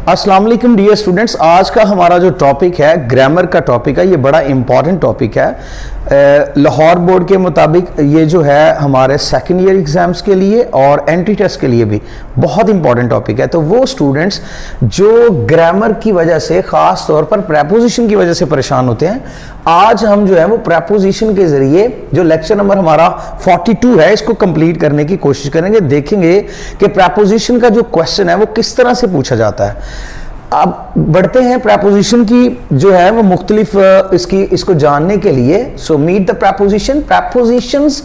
अस्सलाम वालेकुम dear students, आज का हमारा जो टॉपिक है ग्रामर का टॉपिक है, ये बड़ा इंपॉर्टेंट टॉपिक है। लाहौर बोर्ड के मुताबिक ये जो है हमारे सेकेंड ईयर एग्जाम्स के लिए और एंट्री टेस्ट के लिए भी बहुत इंपॉर्टेंट टॉपिक है। तो वो स्टूडेंट्स जो ग्रामर की वजह से, ख़ास तौर पर प्रेपोजिशन की वजह से परेशान होते हैं, आज हम जो है वो प्रेपोजिशन के जरिए जो लेक्चर नंबर हमारा 42 है इसको कंप्लीट करने की कोशिश करेंगे। देखेंगे कि प्रेपोजिशन का जो क्वेश्चन है वो किस तरह से पूछा जाता है। अब बढ़ते हैं प्रेपोजिशन की जो है वो मुख्तलिफ इसको जानने के लिए। So meet the preposition. Prepositions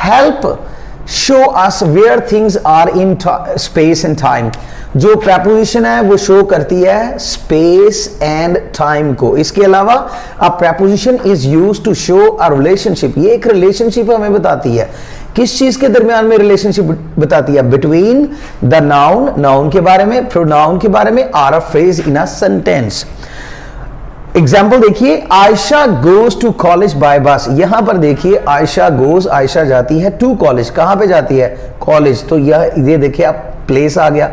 help show us where things are in space and time. जो प्रेपोजिशन है वो शो करती है स्पेस एंड टाइम को। इसके अलावा a preposition is used to show a relationship. ये एक रिलेशनशिप हमें बताती है। किस चीज के दरमियान में रिलेशनशिप बताती है? बिटवीन द नाउन, नाउन के बारे में, प्रोनाउन के बारे में, or a phrase in a sentence. Example देखिए, Ayesha goes to college by bus. यहां पर देखिए आयशा गोज, आयशा जाती है टू कॉलेज। कहां पे जाती है? कॉलेज। तो ये देखिए आप प्लेस आ गया।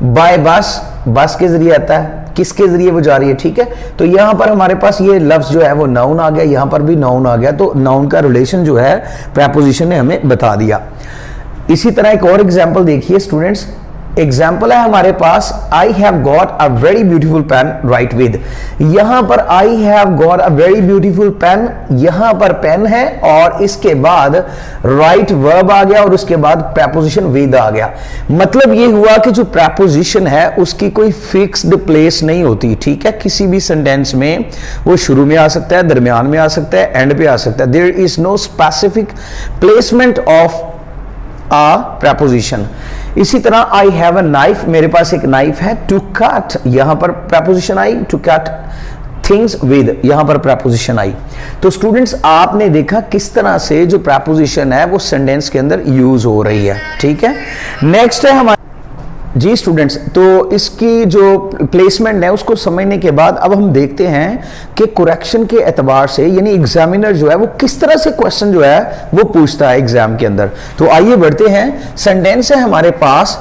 बाय बस, बस के जरिए आता है। किसके जरिए वो जा रही है? ठीक है, तो यहां पर हमारे पास ये लफ्ज जो है वो नाउन आ गया, यहां पर भी नाउन आ गया। तो नाउन का रिलेशन जो है प्रेपोजिशन ने हमें बता दिया। इसी तरह एक और एग्जाम्पल देखिए स्टूडेंट्स। एग्जाम्पल है हमारे पास, I have got a very beautiful pen right with. यहां पर I have got a very beautiful pen, यहां पर पेन है और इसके बाद राइट वर्ब आ गया और उसके बाद प्रेपोजिशन विद आ गया। मतलब ये हुआ कि जो प्रेपोजिशन है उसकी कोई फिक्स्ड प्लेस नहीं होती। ठीक है, किसी भी सेंटेंस में वो शुरू में आ सकता है, दरमियान में आ सकता है, एंड पे आ सकता है। There is no specific placement of a preposition. इसी तरह आई हैव अ नाइफ, मेरे पास एक नाइफ है। टू कट, यहां पर प्रेपोजिशन आई। टू कट थिंग्स विद, यहां पर प्रेपोजिशन आई। तो स्टूडेंट्स आपने देखा किस तरह से जो प्रेपोजिशन है वो सेंटेंस के अंदर यूज हो रही है। ठीक है, नेक्स्ट है हमारे जी स्टूडेंट्स। तो इसकी जो प्लेसमेंट है उसको समझने के बाद अब हम देखते हैं कि करेक्शन के एतबार से, यानी एग्जामिनर जो है वो किस तरह से क्वेश्चन जो है वो पूछता है एग्जाम के अंदर। तो आइए बढ़ते हैं। सेंटेंस है हमारे पास,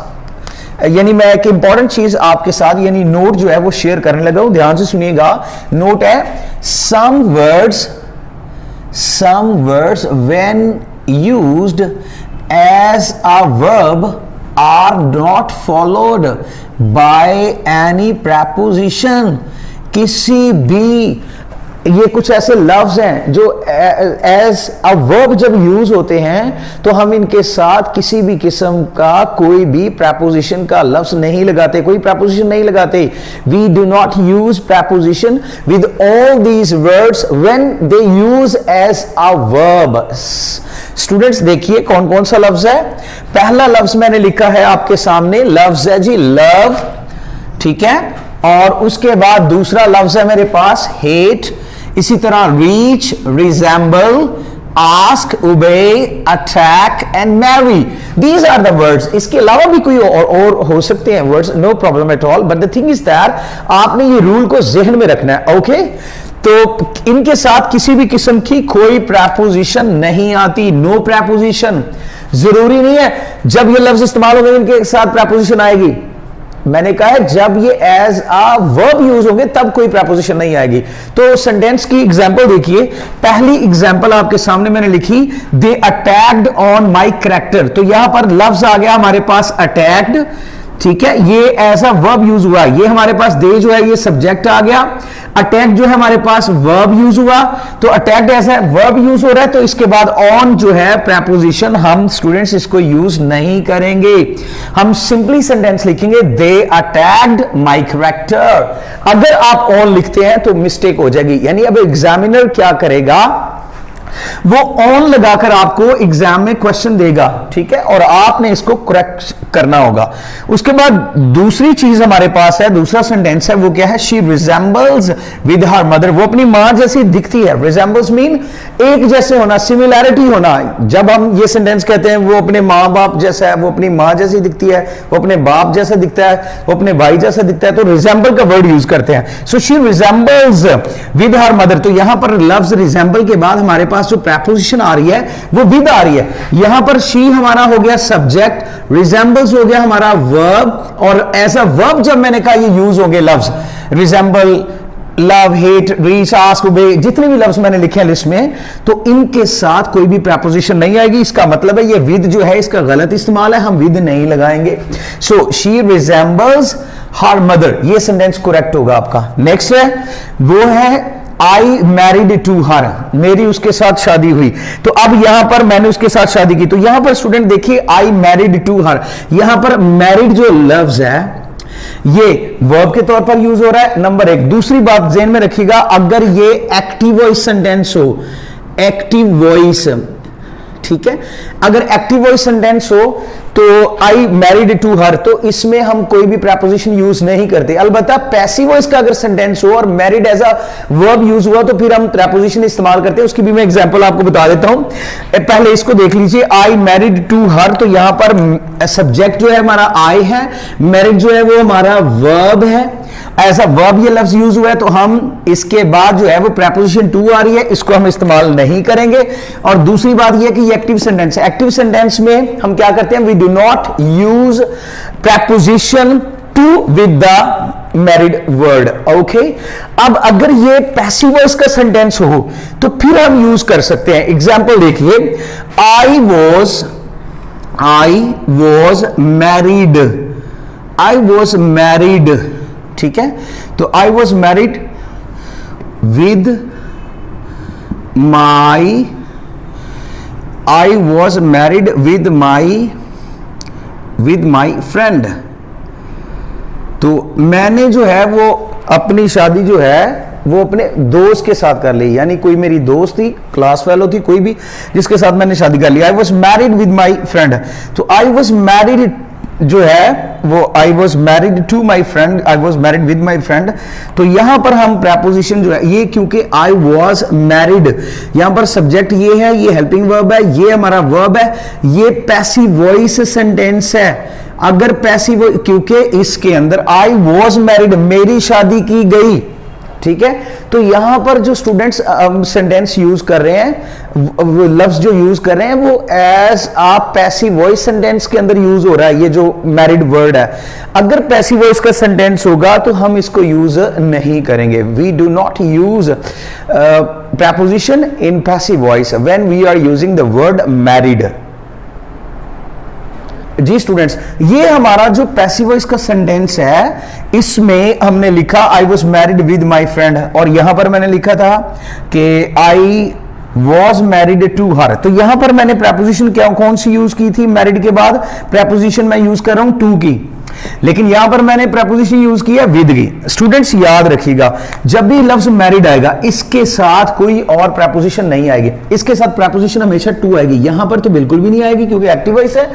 यानी मैं एक इंपॉर्टेंट चीज आपके साथ यानी नोट जो है वो शेयर करने लगा हूं, ध्यान से सुनिएगा। नोट है, some words when used as a verb are not followed by any preposition। किसी भी, ये कुछ ऐसे लफ्ज हैं जो एज अ वर्ब जब यूज होते हैं तो हम इनके साथ किसी भी किस्म का कोई भी प्रेपोजिशन का लफ्ज नहीं लगाते, कोई प्रेपोजिशन नहीं लगाते। We do not use preposition with all these words when they use as a verb. Students देखिए कौन कौन सा लफ्ज है। पहला लफ्ज मैंने लिखा है आपके सामने, लफ्ज है जी लव। ठीक है, और उसके बाद दूसरा लफ्ज है मेरे पास हेट। इसी तरह reach, resemble, ask, obey, attack and marry. These are the words. इसके अलावा भी कोई और हो सकते हैं words, no problem at all, but the thing is that आपने ये रूल को जहन में रखना है। ओके, तो इनके साथ किसी भी किस्म की कोई प्रेपोजिशन नहीं आती, नो प्रेपोजिशन। जरूरी नहीं है जब ये लफ्ज इस्तेमाल होंगे इनके साथ प्रेपोजिशन आएगी। मैंने कहा है जब ये एज अ वर्ब यूज होंगे तब कोई प्रेपोजिशन नहीं आएगी। तो सेंटेंस की एग्जांपल देखिए। पहली एग्जांपल आपके सामने मैंने लिखी, दे अटैक्ड ऑन माय कैरेक्टर। तो यहां पर लफ्ज आ गया हमारे पास अटैक्ड। ठीक है, ये एज अ वर्ब यूज हुआ। ये हमारे पास दे जो है ये सब्जेक्ट आ गया। अटैक जो है हमारे पास वर्ब यूज हुआ। तो अटैक्ड ऐसा वर्ब यूज हो रहा है, तो इसके बाद ऑन जो है प्रेपोजिशन, हम स्टूडेंट्स इसको यूज नहीं करेंगे। हम सिंपली सेंटेंस लिखेंगे, दे अटैक्ड माय कैरेक्टर। अगर आप ऑन लिखते हैं तो मिस्टेक हो जाएगी। यानी अब एग्जामिनर क्या करेगा, वो ऑन लगाकर आपको एग्जाम में क्वेश्चन देगा। ठीक है, और आपने इसको करेक्ट करना होगा। उसके बाद दूसरी चीज हमारे पास है, दूसरा सेंटेंस है, वो क्या है? She resembles with her mother. वो अपनी मां जैसी दिखती है। रिजेंबल्स मीन एक जैसे होना, सिमिलैरिटी होना। जब हम ये सेंटेंस कहते हैं वो अपने मां बाप जैसा है, वो अपनी मां जैसी दिखती है, वो अपने बाप जैसा दिखता है, वो अपने भाई जैसा दिखता है, तो रिजेंबल का वर्ड यूज करते हैं। So she resembles with her mother. तो यहां पर लफ्ज रिजेंबल के बाद हमारे पास पास जो preposition आ रही है वो with आ रही है। यहां पर she हमारा हो गया subject, resembles हो गया हमारा verb, और एज अ verb जब मैंने कहा ये यूज हो गए लफ्ज resemble, love, hate, reach, ask, obey, जितने भी लफ्ज मैंने लिखे हैं लिस्ट में, तो इनके साथ कोई भी प्रपोजिशन नहीं आएगी। इसका मतलब है ये विद जो है इसका गलत इस्तेमाल है, हम विद नहीं लगाएंगे। So she resembles her mother, ये सेंटेंस करेक्ट होगा आपका। नेक्स्ट है वो है आई मैरिड टू हर, मेरी उसके साथ शादी हुई। तो अब यहां पर मैंने उसके साथ शादी की, तो यहां पर स्टूडेंट देखिए आई मैरिड टू हर, यहां पर मैरिड जो लफ्ज है ये वर्ब के तौर पर यूज हो रहा है, नंबर एक। दूसरी बात ध्यान में रखिएगा, अगर ये एक्टिव वॉइस सेंटेंस हो, एक्टिव वॉइस, ठीक है, अगर एक्टिव वॉइस सेंटेंस हो तो आई मैरिड टू हर, तो इसमें हम कोई भी प्रपोजिशन यूज नहीं करते। अलबत्ता पैसिव वॉइस का अगर सेंटेंस हो और married as a verb use हुआ तो फिर हम प्रपोजिशन इस्तेमाल करते हैं। उसकी भी मैं एग्जांपल आपको बता देता हूं, पहले इसको देख लीजिए। आई मैरिड टू हर, तो यहां पर सब्जेक्ट जो है हमारा आई है, मैरिड जो है वो हमारा वर्ब है, ऐसा वर्ब ये लफ्ज यूज हुआ है, तो हम इसके बाद जो है वो प्रपोजिशन टू आ रही है, इसको हम इस्तेमाल नहीं करेंगे। और दूसरी बात ये कि ये एक्टिव सेंटेंस है, एक्टिव सेंटेंस में हम क्या करते हैं, we do not use preposition to with the married word. Okay, अब अगर ये पैसिव वॉइस का सेंटेंस हो तो फिर हम यूज कर सकते हैं। एग्जांपल देखिए, आई वॉज मैरिड, ठीक है, तो I was married with my, I was married with my friend. तो मैंने जो है वो अपनी शादी जो है वो अपने दोस्त के साथ कर ली, यानी कोई मेरी दोस्त थी, क्लास फेलो थी, कोई भी जिसके साथ मैंने शादी कर ली। I was married with my friend, तो आई वॉज मैरिड जो है वो I was married to my friend, I was married with my friend. तो यहां पर हम प्रपोजिशन जो है ये, क्योंकि आई वॉज मैरिड, यहां पर सब्जेक्ट ये है, ये हेल्पिंग वर्ब है, ये हमारा वर्ब है, ये पैसिव वॉइस सेंटेंस है। अगर पैसिव, क्योंकि इसके अंदर आई वॉज मैरिड, मेरी शादी की गई, ठीक है, तो यहां पर जो स्टूडेंट्स सेंटेंस यूज कर रहे हैं, लफ्ज जो यूज कर रहे हैं वो एज आ पैसिव वॉइस सेंटेंस के अंदर यूज हो रहा है, ये जो मैरिड वर्ड है। अगर पैसिव वॉइस का सेंटेंस होगा तो हम इसको यूज नहीं करेंगे। We do not use preposition in passive voice when we are using the word married. जी स्टूडेंट्स, ये हमारा जो पैसिव वॉइस का सेंटेंस है, इसमें हमने लिखा I was married with my friend, और यहां पर मैंने लिखा था कि I was married to her. तो यहां पर मैंने प्रपोजिशन क्या कौन सी यूज की थी, मैरिड के बाद प्रपोजिशन मैं यूज कर रहा हूं टू की, लेकिन यहां पर मैंने प्रपोजिशन यूज किया विद की। स्टूडेंट्स याद रखिएगा, जब भी लफ्ज मैरिड आएगा इसके साथ कोई और प्रपोजिशन नहीं आएगी, इसके साथ प्रपोजिशन हमेशा टू आएगी। यहां पर तो बिल्कुल भी नहीं आएगी क्योंकि एक्टिव वॉइस है।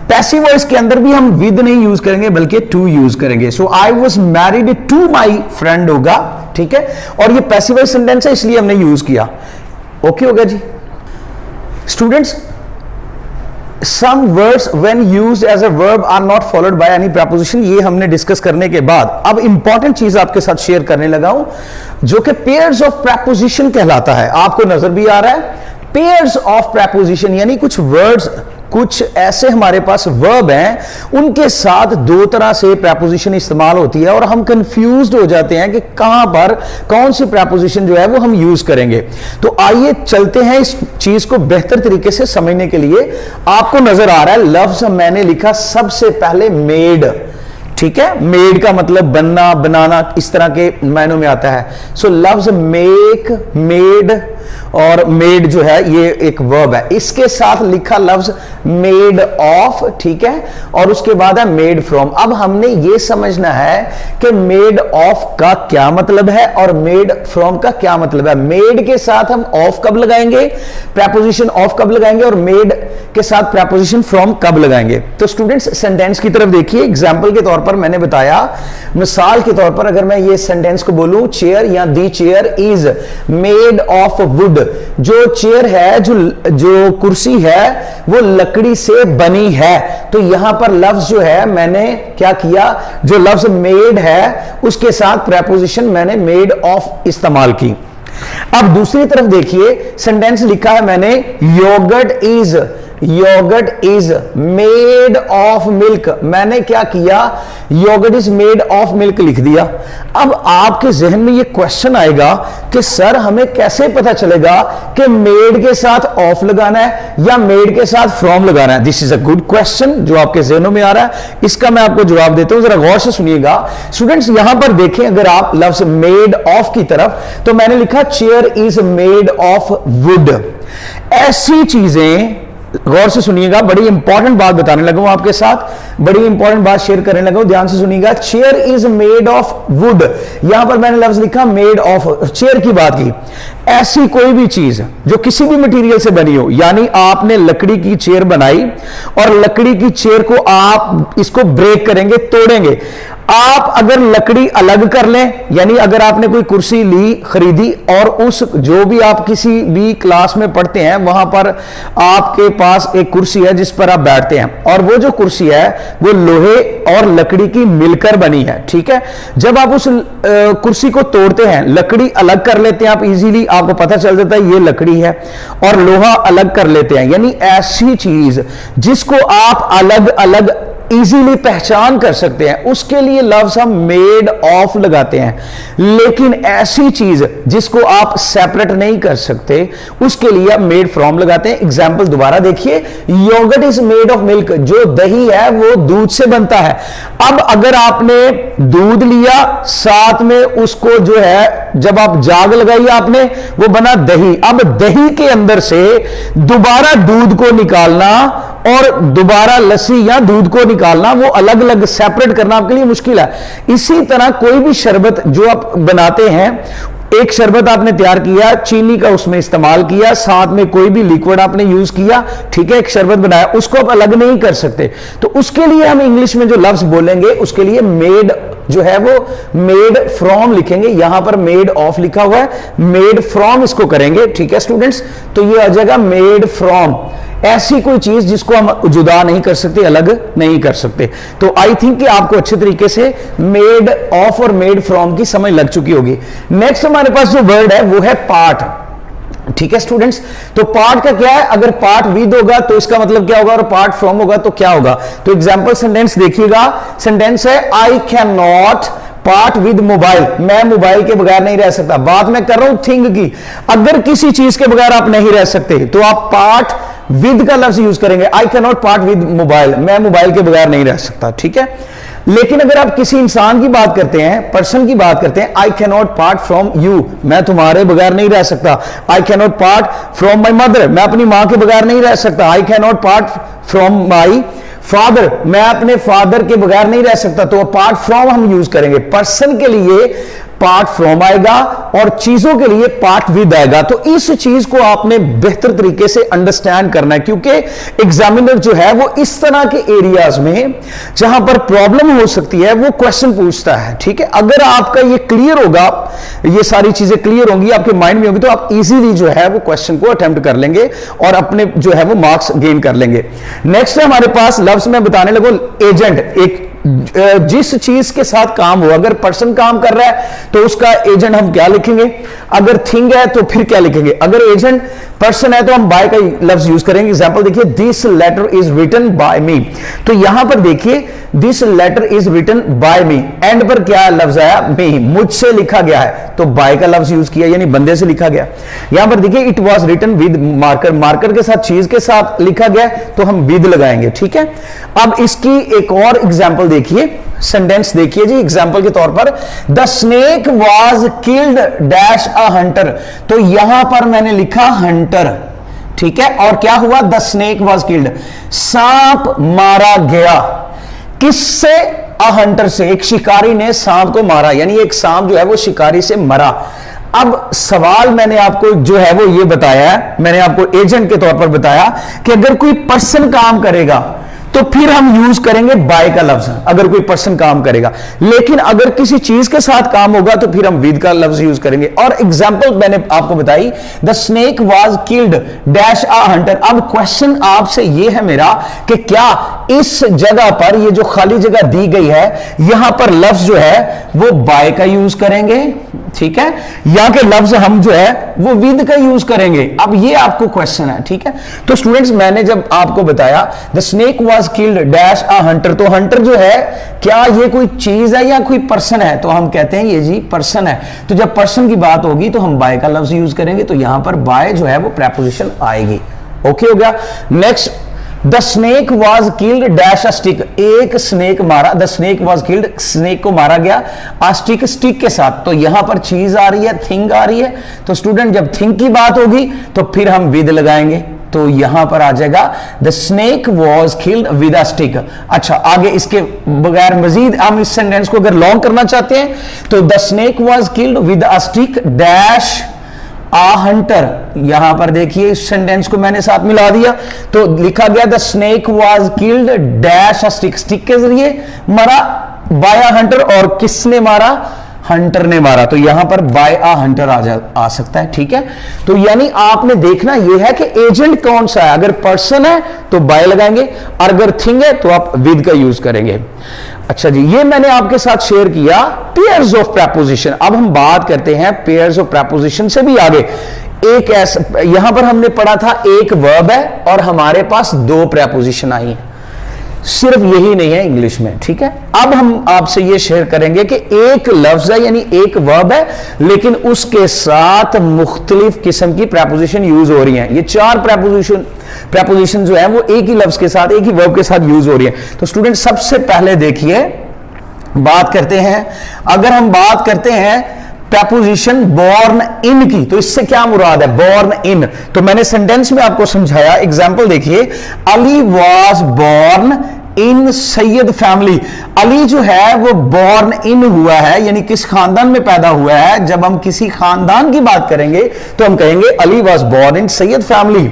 पैसिव वॉइस के अंदर भी हम विद नहीं यूज करेंगे बल्कि टू यूज करेंगे। So I was married to my friend होगा, ठीक है, और ये पैसिव वॉइस सेंटेंस है इसलिए हमने यूज किया। ओके होगा जी students. Some words when used as a verb are not followed by any preposition, ये हमने डिस्कस करने के बाद अब इंपॉर्टेंट चीज आपके साथ शेयर करने लगा हूं जो कि पेयर्स ऑफ प्रपोजिशन कहलाता है। आपको नजर भी आ रहा है, पेयर्स ऑफ प्रपोजिशन, यानी कुछ वर्ड्स, कुछ ऐसे हमारे पास वर्ब हैं उनके साथ दो तरह से प्रपोजिशन इस्तेमाल होती है और हम कंफ्यूज्ड हो जाते हैं कि कहां पर कौन सी प्रपोजिशन जो है वो हम यूज करेंगे। तो आइए चलते हैं इस चीज को बेहतर तरीके से समझने के लिए। आपको नजर आ रहा है लफ्ज मैंने लिखा सबसे पहले मेड, ठीक है, मेड का मतलब बनना, बनाना, इस तरह के मायनों में आता है। सो लफ्ज मेक, मेड और मेड जो है ये एक वर्ब है, इसके साथ लिखा लफ्ज मेड ऑफ, ठीक है, और उसके बाद है मेड फ्रॉम। अब हमने ये समझना है कि मेड ऑफ का क्या मतलब है और मेड फ्रॉम का क्या मतलब है। मेड के साथ हम ऑफ कब लगाएंगे, प्रपोजिशन ऑफ कब लगाएंगे, और मेड के साथ प्रपोजिशन फ्रॉम कब लगाएंगे। तो स्टूडेंट्स सेंटेंस की तरफ देखिए। एग्जाम्पल के तौर पर मैंने बताया, मिसाल के तौर पर अगर मैं ये सेंटेंस को बोलूं, चेयर या the chair is made of wood, जो चेयर है, जो कुर्सी है वो लकड़ी से बनी है। तो यहां पर लफ्ज जो है मैंने क्या किया, जो लफ्ज मेड है उसके साथ प्रपोजिशन मैंने मेड ऑफ इस्तेमाल की। अब दूसरी तरफ देखिए, सेंटेंस लिखा है मैंने, yogurt is made of milk. मैंने क्या किया, yogurt is made of milk लिख दिया। अब आपके जहन में ये क्वेश्चन आएगा कि सर हमें कैसे पता चलेगा कि मेड के साथ ऑफ लगाना है या मेड के साथ फ्रॉम लगाना है। This is a good question जो आपके जहनों में आ रहा है, इसका मैं आपको जवाब देता हूं, जरा गौर से सुनिएगा स्टूडेंट्स। यहां पर देखें, अगर आप लफ्ज मेड ऑफ की तरफ, तो मैंने लिखा chair is made of would. ऐसी चीजें, गौर से सुनिएगा, बड़ी इंपॉर्टेंट बात बताने लगा हूं आपके साथ, बड़ी इंपॉर्टेंट बात शेयर करने लगा हूं, ध्यान से सुनिएगा। Chair is made of would, यहां पर मैंने लफ्ज लिखा मेड ऑफ, चेयर की बात की। ऐसी कोई भी चीज जो किसी भी मटेरियल से बनी हो, यानी आपने लकड़ी की चेयर बनाई और लकड़ी की चेयर को आप इसको ब्रेक करेंगे, तोड़ेंगे। आप अगर लकड़ी अलग कर लें, यानी अगर आपने कोई कुर्सी ली, खरीदी, और उस जो भी आप किसी भी क्लास में पढ़ते हैं वहां पर आपके पास एक कुर्सी है जिस पर आप बैठते हैं, और वो जो कुर्सी है वो लोहे और लकड़ी की मिलकर बनी है, ठीक है। जब आप उस कुर्सी को तोड़ते हैं, लकड़ी अलग कर लेते हैं, आप इजीली आपको पता चल जाता है ये लकड़ी है, और लोहा अलग कर लेते हैं। यानी ऐसी चीज जिसको आप अलग अलग इजीली पहचान कर सकते हैं, उसके लिए लफ्ज हम मेड ऑफ लगाते हैं। लेकिन ऐसी चीज जिसको आप सेपरेट नहीं कर सकते, उसके लिए आप मेड फ्रॉम लगाते हैं। एग्जाम्पल दोबारा देखिए, yogurt is made of milk, जो दही है वो दूध से बनता है। अब अगर आपने दूध लिया, साथ में उसको जो है जब आप जाग लगाई आपने, वो बना दही। अब दही के अंदर से दोबारा दूध को निकालना और दोबारा लस्सी या दूध को निकालना, वो अलग अलग सेपरेट करना आपके लिए मुश्किल है। इसी तरह कोई भी शरबत जो आप बनाते हैं, एक शरबत आपने तैयार किया, चीनी का उसमें इस्तेमाल किया, साथ में कोई भी लिक्विड आपने यूज किया, ठीक है, एक शरबत बनाया, उसको आप अलग नहीं कर सकते। तो उसके लिए हम इंग्लिश में जो लफ्ज बोलेंगे, उसके लिए मेड जो है वो मेड फ्रॉम लिखेंगे। यहां पर मेड ऑफ लिखा हुआ है, मेड फ्रॉम इसको करेंगे, ठीक है स्टूडेंट्स। तो ये आ जाएगा मेड फ्रॉम। ऐसी कोई चीज जिसको हम जुदा नहीं कर सकते, अलग नहीं कर सकते। तो आई थिंक कि आपको अच्छे तरीके से मेड ऑफ और मेड फ्रॉम की समझ लग चुकी होगी। नेक्स्ट हमारे पास जो वर्ड है वो है पार्ट, ठीक है स्टूडेंट्स। तो पार्ट का क्या है, अगर पार्ट विद होगा तो इसका मतलब क्या होगा, और पार्ट फ्रॉम होगा तो क्या होगा। तो एग्जांपल सेंटेंस देखिएगा, सेंटेंस है I can not part with mobile, मैं मोबाइल के बगैर नहीं रह सकता। बात मैं कर रहा हूं थिंग की, अगर किसी चीज के बगैर आप नहीं रह सकते तो आप पार्ट विद का लफ्ज यूज करेंगे। I can not part with mobile, मैं मोबाइल के बगैर नहीं रह सकता, ठीक है। लेकिन अगर आप किसी इंसान की बात करते हैं, पर्सन की बात करते हैं, I can not part from you, मैं तुम्हारे बगैर नहीं रह सकता। I can not part from my mother, मैं अपनी मां के बगैर नहीं रह सकता। I can not part from my father, मैं अपने फादर के बगैर नहीं रह सकता। तो पार्ट फ्रॉम हम यूज करेंगे। पर्सन के लिए पार्ट फ्रॉम आएगा और चीजों के लिए पार्ट विद आएगा। तो इस चीज को आपने बेहतर तरीके से अंडरस्टैंड करना है, क्योंकि एग्जामिनर जो है वो इस तरह के एरियाज में जहां पर प्रॉब्लम हो सकती है वो क्वेश्चन पूछता है, ठीक है। अगर आपका ये क्लियर होगा, ये सारी चीजें क्लियर होंगी, आपके माइंड में होंगी, तो आप इजीली जो है वो क्वेश्चन को अटेम्प्ट कर लेंगे और अपने जो है वो मार्क्स गेन कर लेंगे। नेक्स्ट है हमारे पास लफ्ज में बताने लगो एजेंट। एक जिस चीज के साथ काम हो, अगर पर्सन काम कर रहा है तो उसका एजेंट हम क्या लिखेंगे, अगर थिंग है तो फिर क्या लिखेंगे। अगर एजेंट पर्सन है तो हम बाय का लफ्ज यूज करेंगे। एग्जांपल देखिए, this letter is written by me, तो यहां पर देखिए this letter is written by me, and पर क्या लफ्ज आया, मी, मुझसे लिखा गया है, तो बाय का लफ्ज यूज किया, यानी बंदे से लिखा गया। यहां पर देखिए it was written with marker, marker के साथ चीज के साथ लिखा गया तो हम विद लगाएंगे, ठीक है। अब इसकी एक और एग्जाम्पल देखिए, सेंटेंस देखिए जी, एग्जाम्पल के तौर पर the snake was killed dash a Hunter, तो यहां पर मैंने लिखा हंटर, ठीक है। और क्या हुआ, द स्नेक वॉज किल्ड, सांप मारा गया, किससे, अ हंटर से, एक शिकारी ने सांप को मारा, यानी एक सांप जो है वो शिकारी से मरा। अब सवाल मैंने आपको जो है वो ये बताया है, मैंने आपको एजेंट के तौर पर बताया कि अगर कोई पर्सन काम करेगा तो फिर हम यूज करेंगे बाय का लफ्ज अगर कोई पर्सन काम करेगा। लेकिन अगर किसी चीज के साथ काम होगा तो फिर हम विद का लफ्ज यूज करेंगे। और एग्जांपल मैंने आपको बताई, the snake was killed dash a Hunter. अब क्वेश्चन आपसे यह है मेरा कि क्या इस जगह पर, ये जो खाली जगह दी गई है, यहां पर लफ्ज जो है वो बाय का यूज करेंगे, ठीक है, या के लफ्ज हम जो है वो विद का यूज करेंगे। अब ये आपको क्वेश्चन है, ठीक है। तो स्टूडेंट्स, मैंने जब आपको बताया the snake was killed dash a Hunter, तो हंटर जो है क्या ये कोई चीज है या कोई पर्सन है? तो हम कहते हैं ये जी पर्सन है। तो जब पर्सन की बात होगी तो हम बाय का लफ्ज यूज करेंगे, तो यहां पर बाय जो है वो प्रेपोजिशन आएगी। ओके हो गया। Next, the snake was killed dash a stick, एक स्नेक मारा, the snake was killed, snake को मारा गया अ स्टिक, स्टिक के साथ। तो यहां पर चीज आ रही है, थिंग आ रही है। तो स्टूडेंट, जब थिंग की बात होगी तो फिर हम विद लगाएंगे, तो यहां पर आ जाएगा the snake was killed with a stick. अच्छा, आगे इसके बगैर मजीद हम इस सेंटेंस को अगर लॉन्ग करना चाहते हैं तो the snake was killed with a stick dash a hunter. यहां पर देखिए इस सेंटेंस को मैंने साथ मिला दिया, तो लिखा गया the snake was killed dash a stick, stick के जरिए मरा बाय अ हंटर। और किसने मारा? हंटर ने मारा। तो यहां पर बाय अ हंटर आ सकता है, ठीक है। तो यानी आपने देखना यह है कि एजेंट कौन सा है। अगर पर्सन है तो बाय लगाएंगे, और अगर थिंग है तो आप विद का यूज करेंगे। अच्छा जी, ये मैंने आपके साथ शेयर किया पेयर्स ऑफ प्रेपोजिशन। अब हम बात करते हैं पेयर्स ऑफ प्रेपोजिशन से भी आगे। एक ऐसा, यहां पर हमने पढ़ा था एक वर्ब है और हमारे पास दो प्रेपोजिशन आई हैं। सिर्फ यही नहीं है इंग्लिश में, ठीक है। अब हम आपसे ये शेयर करेंगे कि एक लफ्ज है यानी एक वर्ब है, लेकिन उसके साथ मुख्तलिफ किस्म की प्रेपोजिशन यूज हो रही हैं। ये चार प्रेपोजिशन जो है वो एक ही लफ्ज के साथ, एक ही वर्ब के साथ यूज हो रही है। तो स्टूडेंट, सबसे पहले देखिए, बात करते हैं, अगर हम बात करते हैं प्रेपोजिशन बॉर्न इन की, तो इससे क्या मुराद है? Born in. तो मैंने सेंटेंस में आपको समझाया, एग्जांपल देखिए, Ali was born in Syed family. Ali जो है वो बॉर्न इन हुआ है, यानी किस खानदान में पैदा हुआ है। जब हम किसी खानदान की बात करेंगे तो हम कहेंगे Ali was born in Syed family,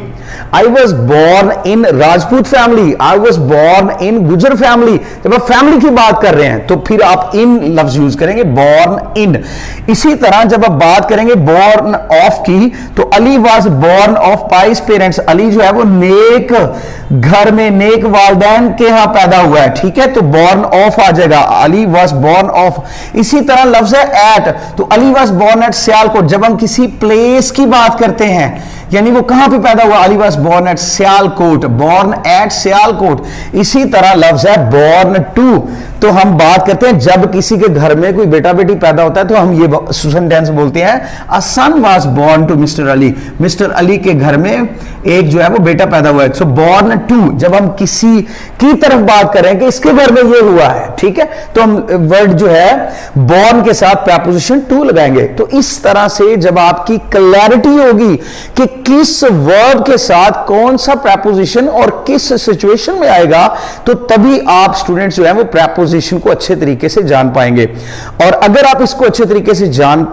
I was born in Rajput family, I was born in गुजर फैमिली। जब आप फैमिली की बात कर रहे हैं तो फिर आप इन लफ्ज यूज करेंगे, बॉर्न इन। इसी तरह जब आप बात करेंगे बॉर्न ऑफ की, तो Ali was born of price parents. Ali जो है वो नेक घर में, नेक वालदैन के यहां पैदा हुआ है, ठीक है। तो बॉर्न ऑफ आ जाएगा, अली वॉज बॉर्न ऑफ। इसी तरह लफ्ज है एट, तो Ali was born at Sialkot. जब हम किसी प्लेस की बात करते हैं, यानी वो कहां पे पैदा हुआ, Ali was born at Sialkot, born at Sialkot. इसी तरह लफ्ज है बॉर्न टू, तो हम बात करते हैं जब किसी के घर में कोई बेटा बेटी पैदा होता है तो हम ये सेंटेंस बोलते हैं, a son was born to mister Ali. Mister Ali के घर में एक जो है वो बेटा पैदा हुआ है। सो बॉर्न टू, जब हम किसी की तरफ बात करें कि इसके घर में ये हुआ है, ठीक है, तो हम वर्ड जो है बॉर्न के साथ प्रेपोजिशन टू लगाएंगे। तो इस तरह से जब आपकी क्लैरिटी होगी कि किस वर्ब के साथ कौन सा प्रेपोजिशन और किस सिचुएशन में आएगा, तो तभी आप स्टूडेंट्स जो है वो प्रेपोजिशन को अच्छे तरीके से जान पाएंगे। और अगर आप इसको अच्छे तरीके से जान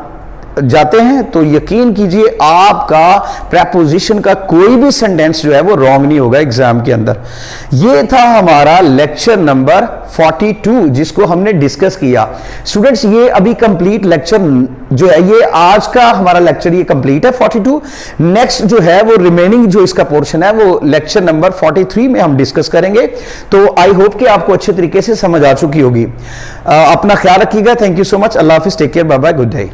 जाते हैं तो यकीन कीजिए आपका प्रेपोजिशन का कोई भी सेंटेंस जो है वो रॉन्ग नहीं होगा एग्जाम के अंदर। ये था हमारा लेक्चर नंबर 42 जिसको हमने डिस्कस किया। स्टूडेंट्स, ये अभी कंप्लीट लेक्चर जो है, ये आज का हमारा लेक्चर ये कंप्लीट है 42। नेक्स्ट जो है वो रिमेनिंग जो इसका पोर्शन है वो लेक्चर नंबर 43 में हम डिस्कस करेंगे। तो आई होप कि आपको अच्छे तरीके से समझ आ चुकी होगी। अपना ख्याल रखिएगा। Thank you so much. अल्लाह हाफिज। Take care. Bye bye. Good day.